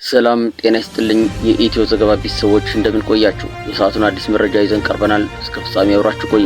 ሰላም ጤና ይስጥልኝ የኢትዮ ዘገባ ቤተሰቦች እንደምን ቆያችሁ? የሰዓቱን አዲስ መረጃ ይዘን ቀርበናል። እስከ ፍጻሜ አብራችሁ ቆዩ።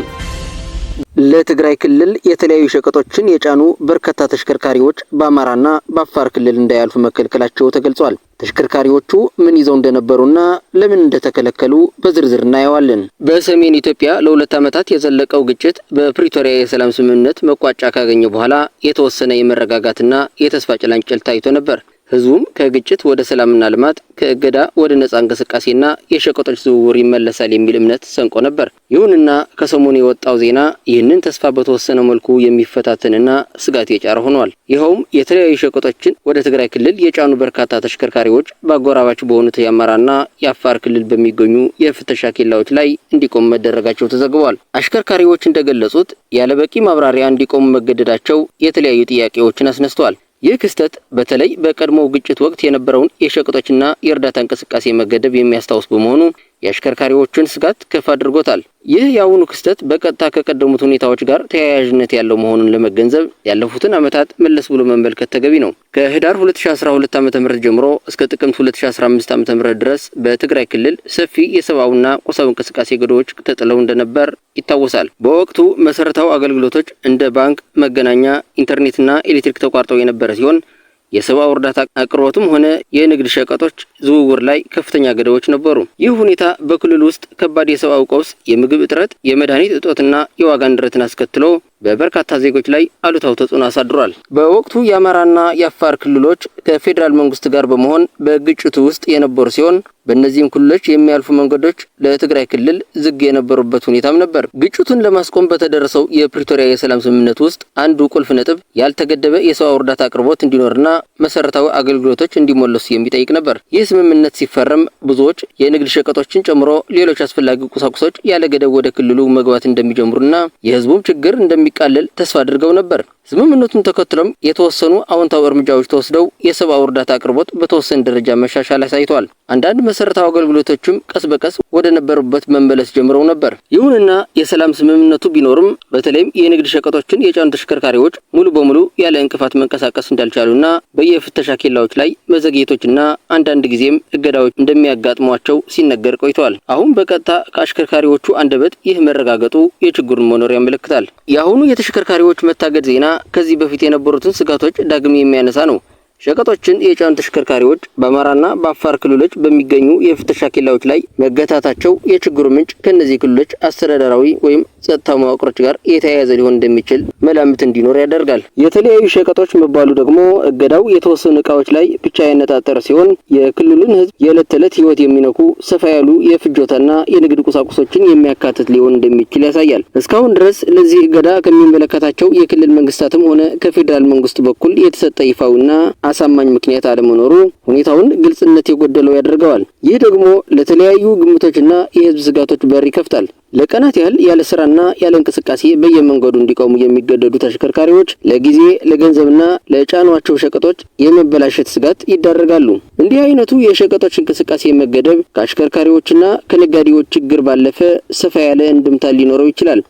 ለትግራይ ክልል የተለያዩ ሸቀጦችን የጫኑ በርካታ ተሽከርካሪዎች በአማራና በአፋር ክልል እንዳያልፉ መከልከላቸው ተገልጿል። ተሽከርካሪዎቹ ምን ይዘው እንደነበሩና ለምን እንደተከለከሉ በዝርዝር እናየዋለን። በሰሜን ኢትዮጵያ ለ2 ዓመታት የዘለቀው ግጭት በፕሪቶሪያ የሰላም ስምምነት መቋጫ ካገኘ በኋላ የተወሰነ የመረጋጋትና የተስፋ ጭላንጭል ታይቶ ነበር። ህዝቡም ከግጭት ወደ ሰላምና ልማት ከእገዳ ወደ ነጻ እንቅስቃሴና የሸቀጦች ዝውውር ይመለሳል የሚል እምነት ሰንቆ ነበር። ይሁንና ከሰሞኑ የወጣው ዜና ይህንን ተስፋ በተወሰነ መልኩ የሚፈታተንና ስጋት የጫረ ሆኗል። ይኸውም የተለያዩ ሸቀጦችን ወደ ትግራይ ክልል የጫኑ በርካታ ተሽከርካሪዎች በአጎራባች በሆኑት የአማራና የአፋር ክልል በሚገኙ የፍተሻ ኬላዎች ላይ እንዲቆሙ መደረጋቸው ተዘግቧል። አሽከርካሪዎች እንደገለጹት ያለበቂ ማብራሪያ እንዲቆሙ መገደዳቸው የተለያዩ ጥያቄዎችን አስነስቷል። ይህ ክስተት በተለይ በቀድሞው ግጭት ወቅት የነበረውን የሸቀጦችና የእርዳታ እንቅስቃሴ መገደብ የሚያስታውስ በመሆኑ የአሽከርካሪዎችን ስጋት ከፍ አድርጎታል። ይህ የአሁኑ ክስተት በቀጥታ ከቀደሙት ሁኔታዎች ጋር ተያያዥነት ያለው መሆኑን ለመገንዘብ ያለፉትን ዓመታት መለስ ብሎ መመልከት ተገቢ ነው። ከህዳር 2012 ዓ.ም ጀምሮ እስከ ጥቅምት 2015 ዓ.ም ድረስ በትግራይ ክልል ሰፊ የሰብአዊና ቁሳዊ እንቅስቃሴ ገደቦች ተጥለው እንደነበር ይታወሳል። በወቅቱ መሰረታዊ አገልግሎቶች እንደ ባንክ፣ መገናኛ፣ ኢንተርኔትና ኤሌክትሪክ ተቋርጠው የነበረ ሲሆን የሰብአዊ እርዳታ አቅርቦትም ሆነ የንግድ ሸቀጦች ዝውውር ላይ ከፍተኛ ገደቦች ነበሩ። ይህ ሁኔታ በክልሉ ውስጥ ከባድ የሰብአዊ ቀውስ፣ የምግብ እጥረት፣ የመድኃኒት እጦትና የዋጋ ንረትን አስከትሎ በበርካታ ዜጎች ላይ አሉታዊ ተጽዕኖ አሳድሯል። በወቅቱ የአማራና የአፋር ክልሎች ከፌዴራል መንግስት ጋር በመሆን በግጭቱ ውስጥ የነበሩ ሲሆን በእነዚህም ክልሎች የሚያልፉ መንገዶች ለትግራይ ክልል ዝግ የነበሩበት ሁኔታም ነበር። ግጭቱን ለማስቆም በተደረሰው የፕሪቶሪያ የሰላም ስምምነት ውስጥ አንዱ ቁልፍ ነጥብ ያልተገደበ የሰብአዊ እርዳታ አቅርቦት እንዲኖርና መሰረታዊ አገልግሎቶች እንዲሞለሱ የሚጠይቅ ነበር። ይህ ስምምነት ሲፈረም ብዙዎች የንግድ ሸቀጦችን ጨምሮ ሌሎች አስፈላጊ ቁሳቁሶች ያለ ገደብ ወደ ክልሉ መግባት እንደሚጀምሩና የህዝቡም ችግር እንደሚቃለል ተስፋ አድርገው ነበር። ስምምነቱን ተከትሎም የተወሰኑ አዎንታዊ እርምጃዎች ተወስደው የሰብአዊ እርዳታ አቅርቦት በተወሰነ ደረጃ መሻሻል አሳይቷል። አንዳንድ መሰረታዊ አገልግሎቶችም ቀስ በቀስ ወደ ነበሩበት መመለስ ጀምረው ነበር። ይሁንና የሰላም ስምምነቱ ቢኖርም በተለይም የንግድ ሸቀጦችን የጫኑ ተሽከርካሪዎች ሙሉ በሙሉ ያለ እንቅፋት መንቀሳቀስ እንዳልቻሉና በየፍተሻ ኬላዎች ላይ መዘግየቶችና አንዳንድ ጊዜም እገዳዎች እንደሚያጋጥሟቸው ሲነገር ቆይተዋል። አሁን በቀጥታ ከአሽከርካሪዎቹ አንደበት ይህ መረጋገጡ የችግሩን መኖር ያመለክታል። የአሁኑ የተሽከርካሪዎች መታገድ ዜና ከዚህ በፊት የነበሩትን ስጋቶች ዳግም የሚያነሳ ነው። ሸቀጦችን የጫኑ ተሽከርካሪዎች በአማራና በአፋር ክልሎች በሚገኙ የፍተሻ ኬላዎች ላይ መገታታቸው የችግሩ ምንጭ ከነዚህ ክልሎች አስተዳደራዊ ወይም ጸጥታ መዋቅሮች ጋር የተያያዘ ሊሆን እንደሚችል መላምት እንዲኖር ያደርጋል። የተለያዩ ሸቀጦች መባሉ ደግሞ እገዳው የተወሰኑ እቃዎች ላይ ብቻ ያነጣጠረ ሲሆን የክልሉን ሕዝብ የዕለት ተዕለት ህይወት የሚነኩ ሰፋ ያሉ የፍጆታና የንግድ ቁሳቁሶችን የሚያካትት ሊሆን እንደሚችል ያሳያል። እስካሁን ድረስ ለዚህ እገዳ ከሚመለከታቸው የክልል መንግስታትም ሆነ ከፌዴራል መንግስት በኩል የተሰጠ ይፋውና አሳማኝ ምክንያት አለመኖሩ ሁኔታውን ግልጽነት የጎደለው ያደርገዋል። ይህ ደግሞ ለተለያዩ ግምቶችና የህዝብ ስጋቶች በር ይከፍታል። ለቀናት ያህል ያለ ስራና ያለ እንቅስቃሴ በየመንገዱ እንዲቆሙ የሚገደዱ ተሽከርካሪዎች ለጊዜ ለገንዘብና ለጫኗቸው ሸቀጦች የመበላሸት ስጋት ይዳረጋሉ። እንዲህ አይነቱ የሸቀጦች እንቅስቃሴ መገደብ ከአሽከርካሪዎችና ከነጋዴዎች ችግር ባለፈ ሰፋ ያለ እንድምታ ሊኖረው ይችላል።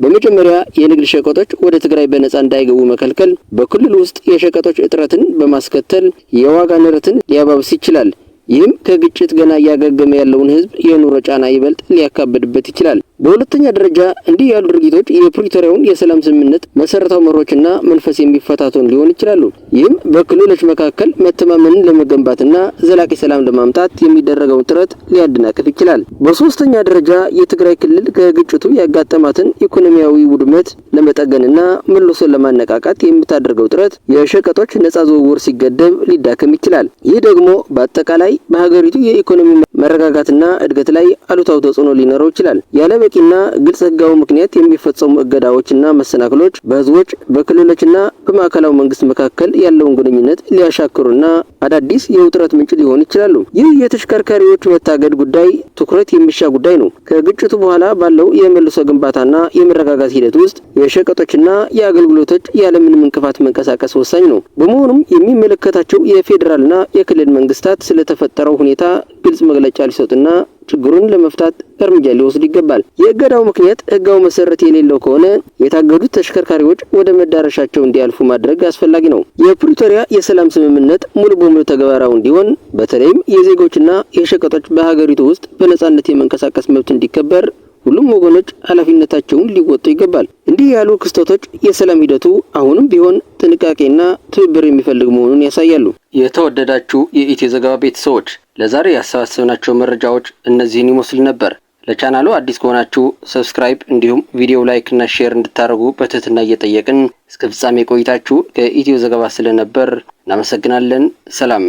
በመጀመሪያ የንግድ ሸቀጦች ወደ ትግራይ በነጻ እንዳይገቡ መከልከል በክልሉ ውስጥ የሸቀጦች እጥረትን በማስከተል የዋጋ ንረትን ሊያባብስ ይችላል። ይህም ከግጭት ገና እያገገመ ያለውን ህዝብ የኑሮ ጫና ይበልጥ ሊያካብድበት ይችላል። በሁለተኛ ደረጃ እንዲህ ያሉ ድርጊቶች የፕሪቶሪያውን የሰላም ስምምነት መሰረታዊ መርሆችና መንፈስ የሚፈታተኑ ሊሆን ይችላሉ። ይህም በክልሎች መካከል መተማመንን ለመገንባትና ዘላቂ ሰላም ለማምጣት የሚደረገውን ጥረት ሊያደናቅፍ ይችላል። በሶስተኛ ደረጃ የትግራይ ክልል ከግጭቱ ያጋጠማትን ኢኮኖሚያዊ ውድመት ለመጠገንና መልሶ ለማነቃቃት የምታደርገው ጥረት የሸቀጦች ነጻ ዝውውር ሲገደብ ሊዳከም ይችላል። ይህ ደግሞ በአጠቃላይ በሀገሪቱ የኢኮኖሚ መረጋጋትና እድገት ላይ አሉታዊ ተጽዕኖ ሊኖረው ይችላል። ያለበቂና ግልጽ ህጋዊ ምክንያት የሚፈጸሙ እገዳዎችና መሰናክሎች በህዝቦች በክልሎችና በማዕከላዊ መንግስት መካከል ያለውን ግንኙነት ሊያሻክሩና አዳዲስ የውጥረት ምንጭ ሊሆኑ ይችላሉ። ይህ የተሽከርካሪዎች መታገድ ጉዳይ ትኩረት የሚሻ ጉዳይ ነው። ከግጭቱ በኋላ ባለው የመልሶ ግንባታና የመረጋጋት ሂደት ውስጥ የሸቀጦችና የአገልግሎቶች ያለምንም እንቅፋት መንቀሳቀስ ወሳኝ ነው። በመሆኑም የሚመለከታቸው የፌዴራልና የክልል መንግስታት ስለተፈጠረው ሁኔታ ግልጽ መግለጫ ሊሰጡና ችግሩን ለመፍታት እርምጃ ሊወስድ ይገባል። የእገዳው ምክንያት ህጋዊ መሰረት የሌለው ከሆነ የታገዱት ተሽከርካሪዎች ወደ መዳረሻቸው እንዲያልፉ ማድረግ አስፈላጊ ነው። የፕሪቶሪያ የሰላም ስምምነት ሙሉ በሙሉ ተግባራዊ እንዲሆን በተለይም የዜጎችና የሸቀጦች በሀገሪቱ ውስጥ በነጻነት የመንቀሳቀስ መብት እንዲከበር ሁሉም ወገኖች ኃላፊነታቸውን ሊወጡ ይገባል። እንዲህ ያሉ ክስተቶች የሰላም ሂደቱ አሁንም ቢሆን ጥንቃቄና ትብብር የሚፈልግ መሆኑን ያሳያሉ። የተወደዳችሁ የኢትዮ ዘገባ ቤተሰቦች ለዛሬ ያሰባሰብናቸው መረጃዎች እነዚህን ይመስሉ ነበር። ለቻናሉ አዲስ ከሆናችሁ ሰብስክራይብ እንዲሁም ቪዲዮ ላይክ እና ሼር እንድታደርጉ በትህትና እየጠየቅን እስከ ፍጻሜ ቆይታችሁ ከኢትዮ ዘገባ ስለነበር እናመሰግናለን። ሰላም